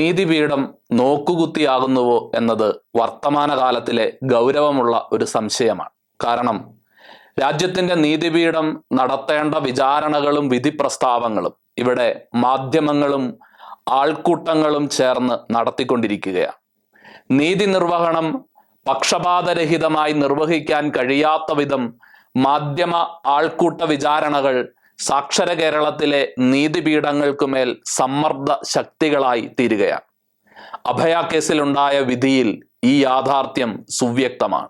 നീതിപീഠം നോക്കുകുത്തിയാകുന്നുവോ എന്നത് വർത്തമാനകാലത്തിലെ ഗൗരവമുള്ള ഒരു സംശയമാണ്. കാരണം രാജ്യത്തിന്റെ നീതിപീഠം നടത്തേണ്ട വിചാരണകളും വിധി പ്രസ്താവങ്ങളും ഇവിടെ മാധ്യമങ്ങളും ആൾക്കൂട്ടങ്ങളും ചേർന്ന് നടത്തിക്കൊണ്ടിരിക്കുകയാണ്. നീതി നിർവഹണം പക്ഷപാതരഹിതമായി നിർവഹിക്കാൻ കഴിയാത്ത വിധം മാധ്യമ ആൾക്കൂട്ട വിചാരണകൾ സാക്ഷര കേരളത്തിലെ നീതിപീഠങ്ങൾക്കുമേൽ സമ്മർദ്ദ ശക്തികളായി തീരുകയാണ്. അഭയ കേസിലുണ്ടായ വിധിയിൽ ഈ യാഥാർത്ഥ്യം സുവ്യക്തമാണ്.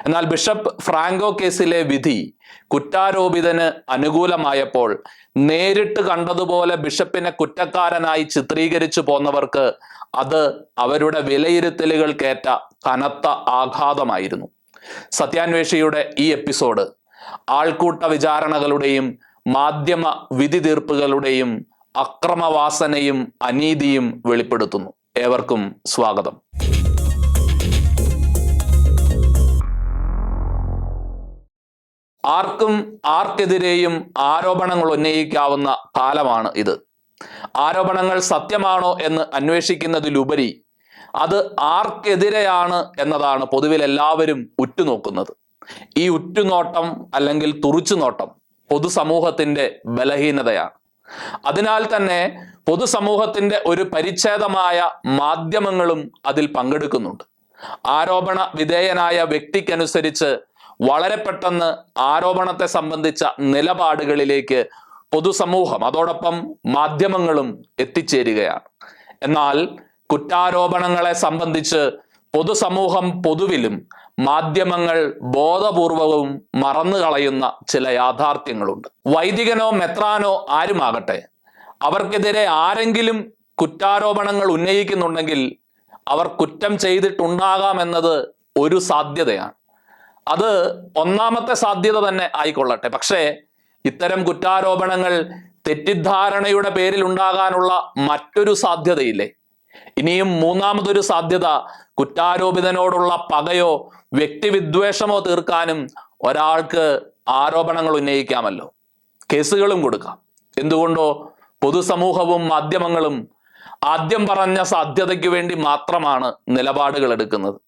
എന്നാൽ ബിഷപ്പ് ഫ്രാങ്കോ കേസിലെ വിധി കുറ്റാരോപിതന് അനുകൂലമായപ്പോൾ നേരിട്ട് കണ്ടതുപോലെ ബിഷപ്പിനെ കുറ്റക്കാരനായി ചിത്രീകരിച്ചു പോന്നവർക്ക് അത് അവരുടെ വിലയിരുത്തലുകൾക്കേറ്റ കനത്ത ആഘാതമായിരുന്നു. സത്യാന്വേഷിയുടെ ഈ എപ്പിസോഡ് ആൾക്കൂട്ട വിചാരണകളുടെയും മാധ്യമ വിധി തീർപ്പുകളുടെയും അക്രമവാസനയും അനീതിയും വെളിപ്പെടുത്തുന്നു. ഏവർക്കും സ്വാഗതം. ആർക്കെതിരെയും ആരോപണങ്ങൾ ഉന്നയിക്കാവുന്ന കാലമാണ് ഇത്. ആരോപണങ്ങൾ സത്യമാണോ എന്ന് അന്വേഷിക്കുന്നതിലുപരി അത് ആർക്കെതിരെയാണ് എന്നതാണ് പൊതുവിൽ എല്ലാവരും ഉറ്റുനോക്കുന്നത്. ഈ ഉറ്റുനോട്ടം അല്ലെങ്കിൽ തുറിച്ചുനോട്ടം പൊതുസമൂഹത്തിന്റെ ബലഹീനതയാണ്. അതിനാൽ തന്നെ പൊതുസമൂഹത്തിന്റെ ഒരു പരിച്ഛേദമായ മാധ്യമങ്ങളും അതിൽ പങ്കെടുക്കുന്നുണ്ട്. ആരോപണ വിധേയനായ വ്യക്തിക്കനുസരിച്ച് വളരെ പെട്ടെന്ന് ആരോപണത്തെ സംബന്ധിച്ച നിലപാടുകളിലേക്ക് പൊതുസമൂഹം അതോടൊപ്പം മാധ്യമങ്ങളും എത്തിച്ചേരുകയാണ്. എന്നാൽ കുറ്റാരോപണങ്ങളെ സംബന്ധിച്ച് പൊതുസമൂഹം പൊതുവിലും മാധ്യമങ്ങൾ ബോധപൂർവവും മറന്നു കളയുന്ന ചില യാഥാർത്ഥ്യങ്ങളുണ്ട്. വൈദികനോ മെത്രാനോ ആരുമാകട്ടെ, അവർക്കെതിരെ ആരെങ്കിലും കുറ്റാരോപണങ്ങൾ ഉന്നയിക്കുന്നുണ്ടെങ്കിൽ അവർ കുറ്റം ചെയ്തിട്ടുണ്ടാകാമെന്നത് ഒരു സാധ്യതയാണ്. അത് ഒന്നാമത്തെ സാധ്യത തന്നെ ആയിക്കൊള്ളട്ടെ. പക്ഷേ ഇത്തരം കുറ്റാരോപണങ്ങൾ തെറ്റിദ്ധാരണയുടെ പേരിൽ ഉണ്ടാകാനുള്ള മറ്റൊരു സാധ്യതയില്ലേ? ഇനിയും മൂന്നാമതൊരു സാധ്യത കുറ്റാരോപിതനോടുള്ള പകയോ വ്യക്തിവിദ്വേഷമോ തീർക്കാനും ഒരാൾക്ക് ആരോപണങ്ങൾ ഉന്നയിക്കാമല്ലോ, കേസുകളും കൊടുക്കാം. എന്തുകൊണ്ടോ പൊതുസമൂഹവും മാധ്യമങ്ങളും ആദ്യം പറഞ്ഞ സാധ്യതയ്ക്ക് വേണ്ടി മാത്രമാണ് നിലപാടുകൾ എടുക്കുന്നത്.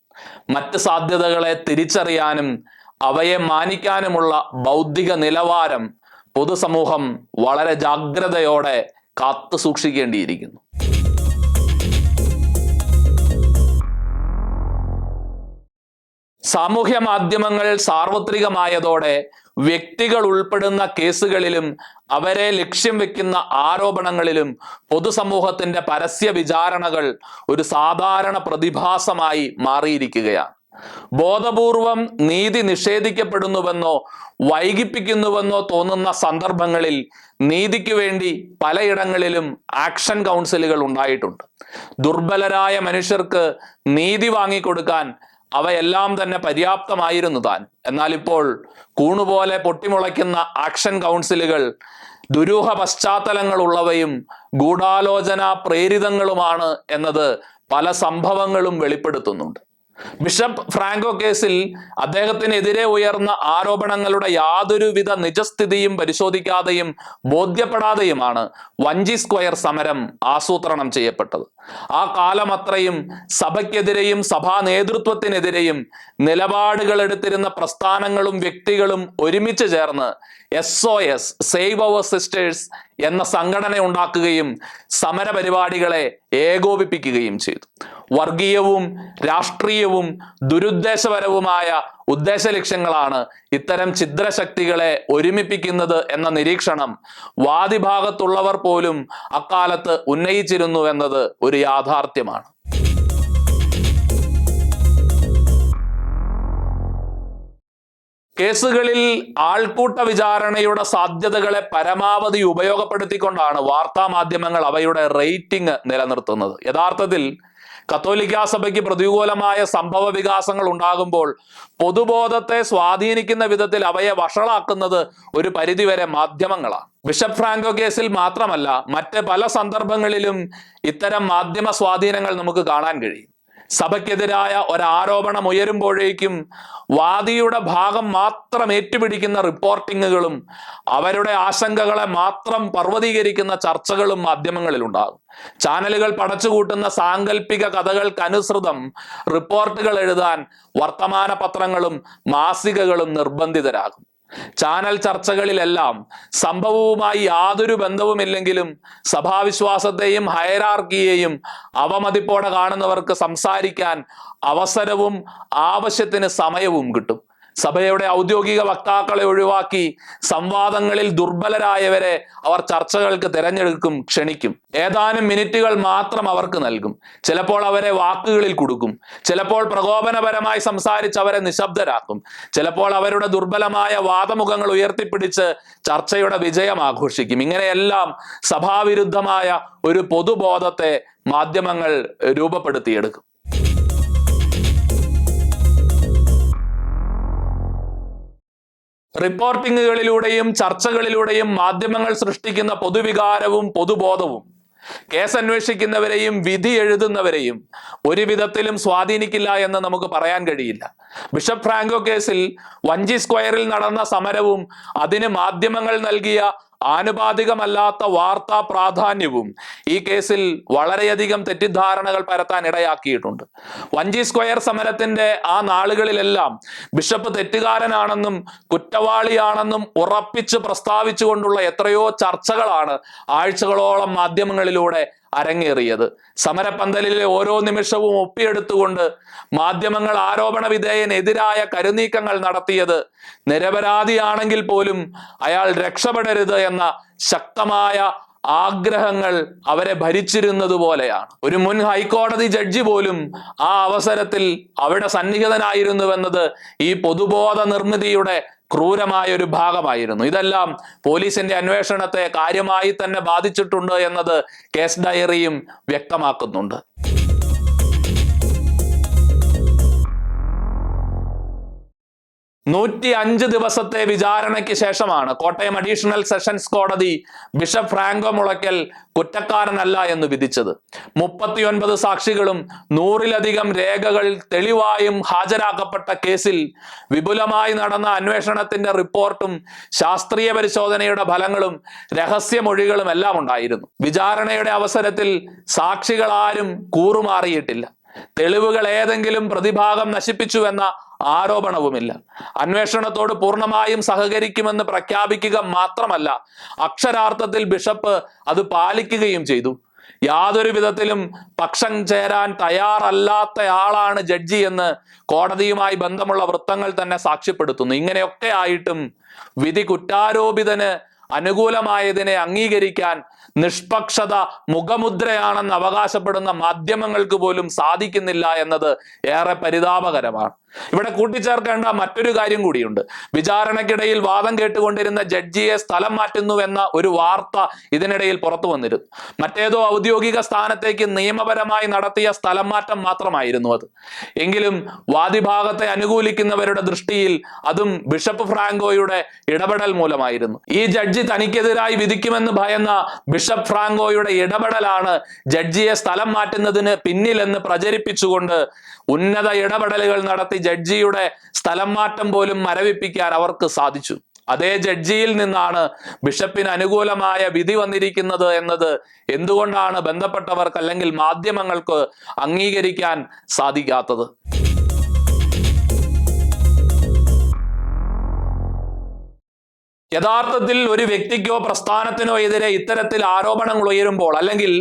മറ്റ് സാധ്യതകളെ തിരിച്ചറിയാനും അവയെ മാനിക്കാനുമുള്ള ബൗദ്ധിക നിലവാരം പൊതുസമൂഹം വളരെ ജാഗ്രതയോടെ കാത്തു സൂക്ഷിക്കേണ്ടിയിരിക്കുന്നു. സാമൂഹ്യ മാധ്യമങ്ങൾ സാർവത്രികമായതോടെ വ്യക്തികൾ ഉൾപ്പെടുന്ന കേസുകളിലും അവരെ ലക്ഷ്യം വെക്കുന്ന ആരോപണങ്ങളിലും പൊതുസമൂഹത്തിന്റെ പരസ്യ വിചാരണകൾ ഒരു സാധാരണ പ്രതിഭാസമായി മാറിയിരിക്കുകയാണ്. ബോധപൂർവം നീതി നിഷേധിക്കപ്പെടുന്നുവെന്നോ വൈകിപ്പിക്കുന്നുവെന്നോ തോന്നുന്ന സന്ദർഭങ്ങളിൽ നീതിക്ക് വേണ്ടി പലയിടങ്ങളിലും ആക്ഷൻ കൗൺസിലുകൾ ഉണ്ടായിട്ടുണ്ട്. ദുർബലരായ മനുഷ്യർക്ക് നീതി വാങ്ങിക്കൊടുക്കാൻ അവയെല്ലാം തന്നെ പര്യാപ്തമായിരുന്നു താൻ. എന്നാൽ ഇപ്പോൾ കൂണുപോലെ പൊട്ടിമുളയ്ക്കുന്ന ആക്ഷൻ കൗൺസിലുകൾ ദുരൂഹ പശ്ചാത്തലങ്ങളുള്ളവയും ഗൂഢാലോചന പ്രേരിതങ്ങളുമാണ് എന്നത് പല സംഭവങ്ങളും വെളിപ്പെടുത്തുന്നുണ്ട്. ബിഷപ്പ് ഫ്രാങ്കോ കേസിൽ അദ്ദേഹത്തിനെതിരെ ഉയർന്ന ആരോപണങ്ങളുടെ യാതൊരുവിധ നിജസ്ഥിതിയും പരിശോധിക്കാതെയും ബോധ്യപ്പെടാതെയുമാണ് വഞ്ചി സ്ക്വയർ സമരം ആസൂത്രണം ചെയ്യപ്പെട്ടത്. ആ കാലമത്രയും സഭയ്ക്കെതിരെയും സഭാ നേതൃത്വത്തിനെതിരെയും നിലപാടുകൾ എടുത്തിരുന്ന പ്രസ്ഥാനങ്ങളും വ്യക്തികളും ഒരുമിച്ച് ചേർന്ന് SOS സേവ് അവർ സിസ്റ്റേഴ്സ് എന്ന സംഘടന ഉണ്ടാക്കുകയും സമരപരിപാടികളെ ഏകോപിപ്പിക്കുകയും ചെയ്തു. വർഗീയവും രാഷ്ട്രീയവും ദുരുദ്ദേശപരവുമായ ഉദ്ദേശ ലക്ഷ്യങ്ങളാണ് ഇത്തരം ഛിദ്രശക്തികളെ ഒരുമിപ്പിക്കുന്നത് എന്ന നിരീക്ഷണം വാദിഭാഗത്തുള്ളവർ പോലും അക്കാലത്ത് ഉന്നയിച്ചിരുന്നു എന്നത് ഒരു യാഥാർത്ഥ്യമാണ്. കേസുകളിൽ ആൾക്കൂട്ട വിചാരണയുടെ സാധ്യതകളെ പരമാവധി ഉപയോഗപ്പെടുത്തിക്കൊണ്ടാണ് വാർത്താ മാധ്യമങ്ങൾ അവയുടെ റേറ്റിംഗ് നിലനിർത്തുന്നത്. യഥാർത്ഥത്തിൽ കത്തോലിക്കാ സഭയ്ക്ക് പ്രതികൂലമായ സംഭവ വികാസങ്ങൾ ഉണ്ടാകുമ്പോൾ പൊതുബോധത്തെ സ്വാധീനിക്കുന്ന വിധത്തിൽ അവയെ വഷളാക്കുന്നത് ഒരു പരിധിവരെ മാധ്യമങ്ങളാണ്. ബിഷപ്പ് ഫ്രാങ്കോ കേസിൽ മാത്രമല്ല, മറ്റ് പല സന്ദർഭങ്ങളിലും ഇത്തരം മാധ്യമ സ്വാധീനങ്ങൾ നമുക്ക് കാണാൻ കഴിയും. സഭയ്ക്കെതിരായ ഒരാരോപണം ഉയരുമ്പോഴേക്കും വാദിയുടെ ഭാഗം മാത്രം ഏറ്റുപിടിക്കുന്ന റിപ്പോർട്ടിങ്ങുകളും അവരുടെ ആശങ്കകളെ മാത്രം പർവ്വതീകരിക്കുന്ന ചർച്ചകളും മാധ്യമങ്ങളിൽ ഉണ്ടാകും. ചാനലുകൾ പടച്ചുകൂട്ടുന്ന സാങ്കല്പിക കഥകൾക്കനുസൃതം റിപ്പോർട്ടുകൾ എഴുതാൻ വർത്തമാന പത്രങ്ങളും മാസികകളും നിർബന്ധിതരാകും. ചാനൽ ചർച്ചകളിലെല്ലാം സംഭവവുമായി യാതൊരു ബന്ധവുമില്ലെങ്കിലും സഭാവിശ്വാസത്തെയും ഹയരാർക്കിയെയും അവമതിപ്പോടെ കാണുന്നവർക്ക് സംസാരിക്കാൻ അവസരവും ആവശ്യത്തിന് സമയവും കിട്ടും. സഭയുടെ ഔദ്യോഗിക വക്താക്കളെ ഒഴിവാക്കി സംവാദങ്ങളിൽ ദുർബലരായവരെ അവർ ചർച്ചകൾക്ക് തിരഞ്ഞെടുക്കും, ക്ഷണിക്കും. ഏതാനും മിനിറ്റുകൾ മാത്രം അവർക്ക് നൽകും. ചിലപ്പോൾ അവരെ വാക്കുകളിൽ കുടുക്കും, ചിലപ്പോൾ പ്രകോപനപരമായി സംസാരിച്ച് അവരെ നിശബ്ദരാക്കും, ചിലപ്പോൾ അവരുടെ ദുർബലമായ വാദമുഖങ്ങൾ ഉയർത്തിപ്പിടിച്ച് ചർച്ചയുടെ വിജയം ആഘോഷിക്കും. ഇങ്ങനെയെല്ലാം സഭാവിരുദ്ധമായ ഒരു പൊതുബോധത്തെ മാധ്യമങ്ങൾ രൂപപ്പെടുത്തിയെടുക്കും. റിപ്പോർട്ടിങ്ങുകളിലൂടെയും ചർച്ചകളിലൂടെയും മാധ്യമങ്ങൾ സൃഷ്ടിക്കുന്ന പൊതുവികാരവും പൊതുബോധവും കേസ് അന്വേഷിക്കുന്നവരെയും വിധി എഴുതുന്നവരെയും ഒരു വിധത്തിലും സ്വാധീനിക്കില്ല എന്ന് നമുക്ക് പറയാൻ കഴിയില്ല. ബിഷപ്പ് ഫ്രാങ്കോ കേസിൽ വഞ്ചി സ്ക്വയറിൽ നടന്ന സമരവും അതിന് മാധ്യമങ്ങൾ നൽകിയ ആനുപാതികമല്ലാത്ത വാർത്താ പ്രാധാന്യവും ഈ കേസിൽ വളരെയധികം തെറ്റിദ്ധാരണകൾ പരത്താൻ ഇടയാക്കിയിട്ടുണ്ട്. വഞ്ചി സ്ക്വയർ സമരത്തിന്റെ ആ നാളുകളിലെല്ലാം ബിഷപ്പ് തെറ്റുകാരനാണെന്നും കുറ്റവാളിയാണെന്നും ഉറപ്പിച്ച് പ്രസ്താവിച്ചുകൊണ്ടുള്ള എത്രയോ ചർച്ചകളാണ് ആഴ്ചകളോളം മാധ്യമങ്ങളിലൂടെ അരങ്ങേറിയത്. സമരപന്തലിലെ ഓരോ നിമിഷവും ഒപ്പിയെടുത്തുകൊണ്ട് മാധ്യമങ്ങൾ ആരോപണ വിധേയനെതിരായ കരുനീക്കങ്ങൾ നടത്തിയത് നിരപരാധിയാണെങ്കിൽ പോലും അയാൾ രക്ഷപ്പെടരുത് എന്ന ശക്തമായ ആഗ്രഹങ്ങൾ അവരെ ഭരിച്ചിരുന്നത് പോലെയാണ്. ഒരു മുൻ ഹൈക്കോടതി ജഡ്ജി പോലും ആ അവസരത്തിൽ അവിടെ സന്നിഹിതനായിരുന്നുവെന്നത് ഈ പൊതുബോധ നിർമ്മിതിയുടെ ക്രൂരമായ ഒരു ഭാഗമായിരുന്നു. ഇതെല്ലാം പോലീസിന്റെ അന്വേഷണത്തെ കാര്യമായി തന്നെ ബാധിച്ചിട്ടുണ്ട് എന്നത് കേസ് ഡയറിയും വ്യക്തമാക്കുന്നുണ്ട്. 105 ദിവസത്തെ വിചാരണയ്ക്ക് ശേഷമാണ് കോട്ടയം അഡീഷണൽ സെഷൻസ് കോടതി ബിഷപ്പ് ഫ്രാങ്കോ മുളയ്ക്കൽ കുറ്റക്കാരനല്ല എന്ന് വിധിച്ചത്. 39 സാക്ഷികളും 100-ലധികം രേഖകൾ തെളിവായും ഹാജരാക്കപ്പെട്ട കേസിൽ വിപുലമായി നടന്ന അന്വേഷണത്തിന്റെ റിപ്പോർട്ടും ശാസ്ത്രീയ പരിശോധനയുടെ ഫലങ്ങളും രഹസ്യമൊഴികളും എല്ലാം ഉണ്ടായിരുന്നു. വിചാരണയുടെ അവസരത്തിൽ സാക്ഷികളാരും കൂറുമാറിയിട്ടില്ല. തെളിവുകൾ ഏതെങ്കിലും പ്രതിഭാഗം നശിപ്പിച്ചുവെന്ന ആരോപണവുമില്ല. അന്വേഷണത്തോട് പൂർണ്ണമായും സഹകരിക്കുമെന്ന് പ്രഖ്യാപിക്കുക മാത്രമല്ല, അക്ഷരാർത്ഥത്തിൽ ബിഷപ്പ് അത് പാലിക്കുകയും ചെയ്തു. യാതൊരു വിധത്തിലും പക്ഷം ചേരാൻ തയ്യാറല്ലാത്തയാളാണ് ജഡ്ജി എന്ന് കോടതിയുമായി ബന്ധമുള്ള വൃത്തങ്ങൾ തന്നെ സാക്ഷ്യപ്പെടുത്തുന്നു. ഇങ്ങനെയൊക്കെ ആയിട്ടും വിധി കുറ്റാരോപിതന് അനുകൂലമായതിനെ അംഗീകരിക്കാൻ നിഷ്പക്ഷത മുഖമുദ്രയാണെന്ന് അവകാശപ്പെടുന്ന മാധ്യമങ്ങൾക്ക് പോലും സാധിക്കുന്നില്ല എന്നത് ഏറെ പരിതാപകരമാണ്. ഇവിടെ കൂട്ടിച്ചേർക്കേണ്ട മറ്റൊരു കാര്യം കൂടിയുണ്ട്. വിചാരണയ്ക്കിടയിൽ വാദം കേട്ടുകൊണ്ടിരുന്ന ജഡ്ജിയെ സ്ഥലം മാറ്റുന്നുവെന്ന ഒരു വാർത്ത ഇതിനിടയിൽ പുറത്തു വന്നിരുന്നു. മറ്റേതോ ഔദ്യോഗിക സ്ഥാനത്തേക്ക് നിയമപരമായി നടത്തിയ സ്ഥലം മാറ്റം മാത്രമായിരുന്നു അത്. എങ്കിലും വാദിഭാഗത്തെ അനുകൂലിക്കുന്നവരുടെ ദൃഷ്ടിയിൽ അതും ബിഷപ്പ് ഫ്രാങ്കോയുടെ ഇടപെടൽ മൂലമായിരുന്നു. ഈ ജഡ്ജി തനിക്കെതിരായി വിധിക്കുമെന്ന് ഭയന്ന ബിഷപ്പ് ഫ്രാങ്കോയുടെ ഇടപെടലാണ് ജഡ്ജിയെ സ്ഥലം മാറ്റുന്നതിന് പിന്നിലെന്ന് പ്രചരിപ്പിച്ചുകൊണ്ട് ഉന്നത ഇടപെടലുകൾ നടത്തി ജഡ്ജിയുടെ സ്ഥലം മാറ്റം പോലും മരവിപ്പിക്കാൻ അവർക്ക് സാധിച്ചു. അതേ ജഡ്ജിയിൽ നിന്നാണ് ബിഷപ്പിന് അനുകൂലമായ വിധി വന്നിരിക്കുന്നത് എന്നത് എന്തുകൊണ്ടാണ് ബന്ധപ്പെട്ടവർക്ക് അല്ലെങ്കിൽ മാധ്യമങ്ങൾക്ക് അംഗീകരിക്കാൻ സാധിക്കാത്തത്? യഥാർത്ഥത്തിൽ ഒരു വ്യക്തിക്കോ പ്രസ്ഥാനത്തിനോ എതിരെ ഇത്തരത്തിൽ ആരോപണങ്ങൾ ഉയരുമ്പോൾ അല്ലെങ്കിൽ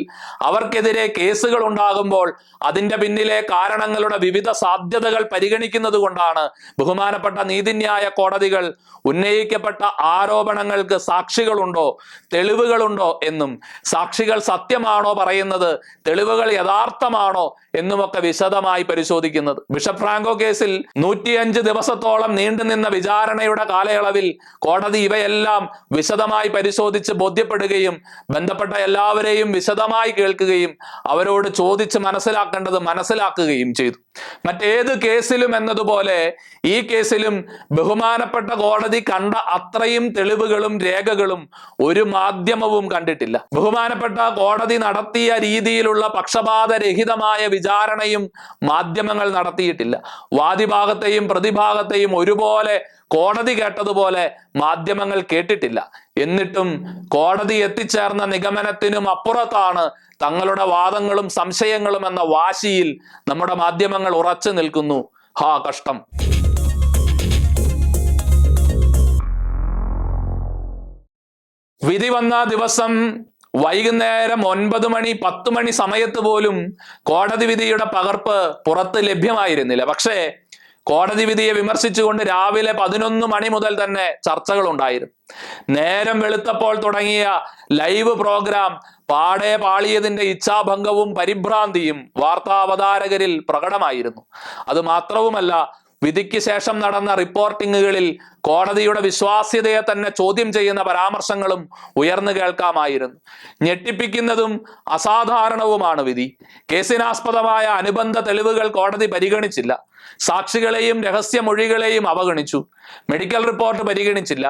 അവർക്കെതിരെ കേസുകൾ ഉണ്ടാകുമ്പോൾ അതിന്റെ പിന്നിലെ കാരണങ്ങളുടെ വിവിധ സാധ്യതകൾ പരിഗണിക്കുന്നത് കൊണ്ടാണ് ബഹുമാനപ്പെട്ട നീതിന്യായ കോടതികൾ ഉന്നയിക്കപ്പെട്ട ആരോപണങ്ങൾക്ക് സാക്ഷികളുണ്ടോ, തെളിവുകളുണ്ടോ എന്നും സാക്ഷികൾ സത്യമാണോ പറയുന്നത്, തെളിവുകൾ യഥാർത്ഥമാണോ എന്നുമൊക്കെ വിശദമായി പരിശോധിക്കുന്നത്. ബിഷപ്പ് ഫ്രാങ്കോ കേസിൽ 105 ദിവസത്തോളം നീണ്ടുനിന്ന വിചാരണയുടെ കാലയളവിൽ കോടതി ഇവയെല്ലാം വിശദമായി പരിശോധിച്ച് ബോധ്യപ്പെടുകയും ബന്ധപ്പെട്ട എല്ലാവരെയും വിശദമായി കേൾക്കുകയും അവരോട് ചോദിച്ച് മനസ്സിലാക്കേണ്ടത് മനസ്സിലാക്കുകയും ചെയ്തു. മറ്റേത് കേസിലും എന്നതുപോലെ ഈ കേസിലും ബഹുമാനപ്പെട്ട കോടതി കണ്ട അത്രയും തെളിവുകളും രേഖകളും ഒരു മാധ്യമവും കണ്ടിട്ടില്ല. ബഹുമാനപ്പെട്ട കോടതി നടത്തിയ രീതിയിലുള്ള പക്ഷപാതരഹിതമായ വിചാരണയും മാധ്യമങ്ങൾ നടത്തിയിട്ടില്ല. വാദിഭാഗത്തെയും പ്രതിഭാഗത്തെയും ഒരുപോലെ കോടതി കേട്ടതുപോലെ മാധ്യമങ്ങൾ കേട്ടിട്ടില്ല. എന്നിട്ടും കോടതി എത്തിച്ചേർന്ന നിഗമനത്തിനും അപ്പുറത്താണ് തങ്ങളുടെ വാദങ്ങളും സംശയങ്ങളും എന്ന വാശിയിൽ നമ്മുടെ മാധ്യമങ്ങൾ ഉറച്ചു നിൽക്കുന്നു. ഹാ കഷ്ടം. വിധി വന്ന ദിവസം വൈകുന്നേരം 9 മണി 10 മണി സമയത്ത് പോലും കോടതി വിധിയുടെ പകർപ്പ് പുറത്ത് ലഭ്യമായിരുന്നില്ല. പക്ഷേ കോടതി വിധിയെ വിമർശിച്ചുകൊണ്ട് രാവിലെ 11 മണി മുതൽ തന്നെ ചർച്ചകൾ ഉണ്ടായിരുന്നു. നേരം വെളുത്തപ്പോൾ തുടങ്ങിയ ലൈവ് പ്രോഗ്രാം പാടെ പാളിയതിന്റെ ഇച്ഛാഭംഗവും പരിഭ്രാന്തിയും വാർത്താവതാരകരിൽ പ്രകടമായിരുന്നു. അത് മാത്രവുമല്ല, വിധിക്ക് ശേഷം നടന്ന റിപ്പോർട്ടിങ്ങുകളിൽ കോടതിയുടെ വിശ്വാസ്യതയെ തന്നെ ചോദ്യം ചെയ്യുന്ന പരാമർശങ്ങളും ഉയർന്നു കേൾക്കാമായിരുന്നു. ഞെട്ടിപ്പിക്കുന്നതും അസാധാരണവുമാണ് വിധി. കേസിനാസ്പദമായ അനുബന്ധ തെളിവുകൾ കോടതി പരിഗണിച്ചില്ല. സാക്ഷികളെയും രഹസ്യമൊഴികളെയും അവഗണിച്ചു. മെഡിക്കൽ റിപ്പോർട്ട് പരിഗണിച്ചില്ല.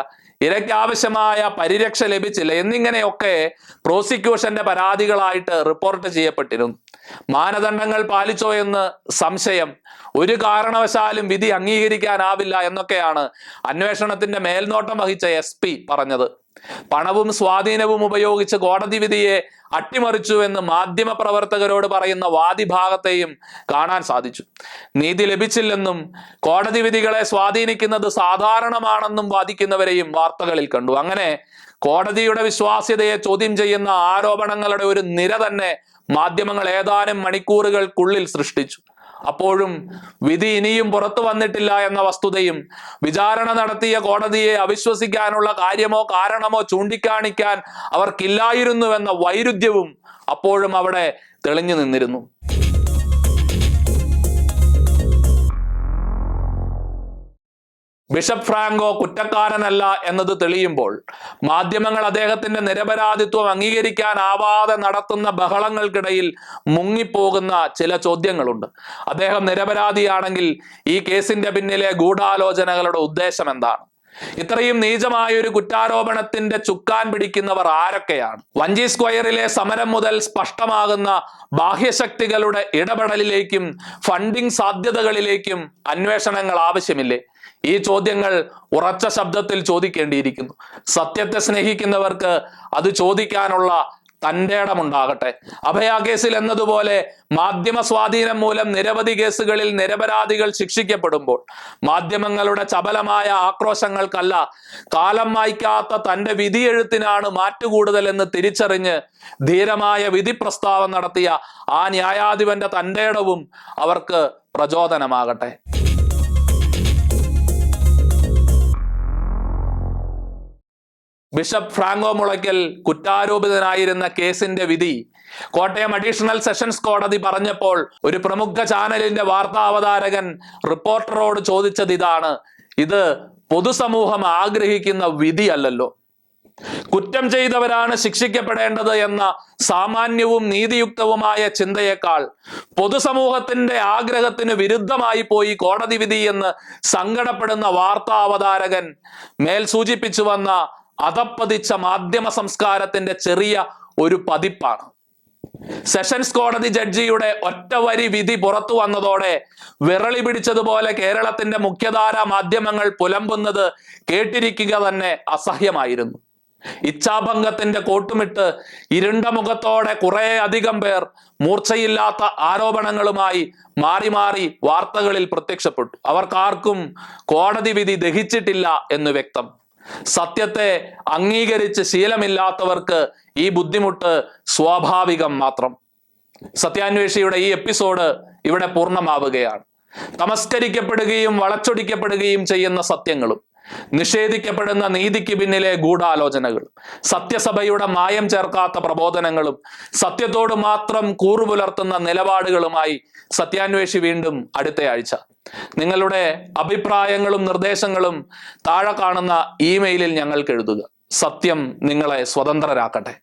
ഇരയ്ക്കാവശ്യമായ പരിരക്ഷ ലഭിച്ചില്ല എന്നിങ്ങനെയൊക്കെ പ്രോസിക്യൂഷന്റെ പരാതികളായിട്ട് റിപ്പോർട്ട് ചെയ്യപ്പെട്ടിരുന്നു. മാനദണ്ഡങ്ങൾ പാലിച്ചോ എന്ന് സംശയം. ഒരു കാരണവശാലും വിധി അംഗീകരിക്കാനാവില്ല എന്നൊക്കെയാണ് അന്വേഷണത്തിന്റെ മേൽനോട്ടം വഹിച്ച SP പറഞ്ഞത്. പണവും സ്വാധീനവും ഉപയോഗിച്ച് കോടതി വിധിയെ അട്ടിമറിച്ചു എന്ന് മാധ്യമ പ്രവർത്തകരോട് പറയുന്ന വാദിഭാഗത്തെയും കാണാൻ സാധിച്ചു. നീതി ലഭിച്ചില്ലെന്നും കോടതി വിധികളെ സ്വാധീനിക്കുന്നത് സാധാരണമാണെന്നും വാദിക്കുന്നവരെയും വാർത്തകളിൽ കണ്ടു. അങ്ങനെ കോടതിയുടെ വിശ്വാസ്യതയെ ചോദ്യം ചെയ്യുന്ന ആരോപണങ്ങളുടെ ഒരു നിര തന്നെ മാധ്യമങ്ങൾ ഏതാനും മണിക്കൂറുകൾക്കുള്ളിൽ സൃഷ്ടിച്ചു. അപ്പോഴും വിധി ഇനിയും പുറത്തു വന്നിട്ടില്ല എന്ന വസ്തുതയും വിചാരണ നടത്തിയ കോടതിയെ അവിശ്വസിക്കാനുള്ള കാര്യമോ കാരണമോ ചൂണ്ടിക്കാണിക്കാൻ അവർക്കില്ലായിരുന്നുവെന്ന വൈരുദ്ധ്യവും അപ്പോഴും അവിടെ തെളിഞ്ഞു നിന്നിരുന്നു. ബിഷപ്പ് ഫ്രാങ്കോ കുറ്റക്കാരനല്ല എന്നത് തെളിയുമ്പോൾ മാധ്യമങ്ങൾ അദ്ദേഹത്തിന്റെ നിരപരാധിത്വം അംഗീകരിക്കാനാവാതെ നടത്തുന്ന ബഹളങ്ങൾക്കിടയിൽ മുങ്ങിപ്പോകുന്ന ചില ചോദ്യങ്ങളുണ്ട്. അദ്ദേഹം നിരപരാധിയാണെങ്കിൽ ഈ കേസിന്റെ പിന്നിലെ ഗൂഢാലോചനകളുടെ ഉദ്ദേശം എന്താണ്? ഇത്രയും നീചമായ ഒരു കുറ്റാരോപണത്തിന്റെ ചുക്കാൻ പിടിക്കുന്നവർ ആരൊക്കെയാണ്? വഞ്ചി സ്ക്വയറിലെ സമരം മുതൽ സ്പഷ്ടമാകുന്ന ബാഹ്യശക്തികളുടെ ഇടപെടലിലേക്കും ഫണ്ടിംഗ് സാധ്യതകളിലേക്കും അന്വേഷണങ്ങൾ ആവശ്യമില്ലേ? ഈ ചോദ്യങ്ങൾ ഉറച്ച ശബ്ദത്തിൽ ചോദിക്കേണ്ടിയിരിക്കുന്നു. സത്യത്തെ സ്നേഹിക്കുന്നവർക്ക് അത് ചോദിക്കാനുള്ള തന്റെ ഇടമുണ്ടാകട്ടെ. അഭയ കേസിൽ എന്നതുപോലെ മാധ്യമ സ്വാധീനം മൂലം നിരവധി കേസുകളിൽ നിരപരാധികൾ ശിക്ഷിക്കപ്പെടുമ്പോൾ മാധ്യമങ്ങളുടെ ചപലമായ ആക്രോശങ്ങൾക്കല്ല, കാലം മായ്ക്കാത്ത തന്റെ വിധിയെഴുത്തിനാണ് മാറ്റുകൂടുതൽ എന്ന് തിരിച്ചറിഞ്ഞ് ധീരമായ വിധി പ്രസ്താവം നടത്തിയ ആ ന്യായാധിപന്റെ തന്റെ ഇടവും അവർക്ക് പ്രചോദനമാകട്ടെ. ബിഷപ്പ് ഫ്രാങ്കോ മുളയ്ക്കൽ കുറ്റാരോപിതനായിരുന്ന കേസിന്റെ വിധി കോട്ടയം അഡീഷണൽ സെഷൻസ് കോടതി പറഞ്ഞപ്പോൾ ഒരു പ്രമുഖ ചാനലിന്റെ വാർത്താ അവതാരകൻ റിപ്പോർട്ടറോട് ചോദിച്ചത് ഇതാണ്: ഇത് പൊതുസമൂഹം ആഗ്രഹിക്കുന്ന വിധിയല്ലല്ലോ. കുറ്റം ചെയ്തവരാണ് ശിക്ഷിക്കപ്പെടേണ്ടത് എന്ന സാമാന്യവും നീതിയുക്തവുമായ ചിന്തയേക്കാൾ പൊതുസമൂഹത്തിന്റെ ആഗ്രഹത്തിന് വിരുദ്ധമായി പോയി കോടതി വിധി എന്ന് സങ്കടപ്പെടുന്ന വാർത്താ അവതാരകൻ മേൽ സൂചിപ്പിച്ചു വന്ന അധപ്പതിച്ച മാധ്യമ സംസ്കാരത്തിന്റെ ചെറിയ ഒരു പതിപ്പാണ്. സെഷൻസ് കോടതി ജഡ്ജിയുടെ ഒറ്റവരി വിധി പുറത്തു വന്നതോടെ വിരളി പിടിച്ചതുപോലെ കേരളത്തിന്റെ മുഖ്യധാരാ മാധ്യമങ്ങൾ പുലമ്പുന്നത് കേട്ടിരിക്കുക തന്നെ അസഹ്യമായിരുന്നു. ഇച്ഛാഭംഗത്തിന്റെ കോട്ടുമിട്ട് ഇരുണ്ട മുഖത്തോടെ കുറെ അധികം പേർ മൂർച്ചയില്ലാത്ത ആരോപണങ്ങളുമായി മാറി മാറി വാർത്തകളിൽ പ്രത്യക്ഷപ്പെട്ടു. അവർക്കാർക്കും കോടതി വിധി ദഹിച്ചിട്ടില്ല എന്ന് വ്യക്തം. സത്യത്തെ അംഗീകരിച്ച് ശീലമില്ലാത്തവർക്ക് ഈ ബുദ്ധിമുട്ട് സ്വാഭാവികം മാത്രം. സത്യാന്വേഷിയുടെ ഈ എപ്പിസോഡ് ഇവിടെ പൂർണ്ണമാവുകയാണ്. തമസ്കരിക്കപ്പെടുകയും വളച്ചൊടിക്കപ്പെടുകയും ചെയ്യുന്ന സത്യങ്ങളും നിഷേധിക്കപ്പെടുന്ന നീതിക്ക് പിന്നിലെ ഗൂഢാലോചനകളും സത്യസഭയുടെ മായം ചേർക്കാത്ത പ്രബോധനങ്ങളും സത്യത്തോട് മാത്രം കൂറുപുലർത്തുന്ന നിലപാടുകളുമായി സത്യാന്വേഷി വീണ്ടും അടുത്തയാഴ്ച. നിങ്ങളുടെ അഭിപ്രായങ്ങളും നിർദ്ദേശങ്ങളും താഴെ കാണുന്ന ഇമെയിലിൽ ഞങ്ങൾക്ക് എഴുതുക. സത്യം നിങ്ങളെ സ്വതന്ത്രരാക്കട്ടെ.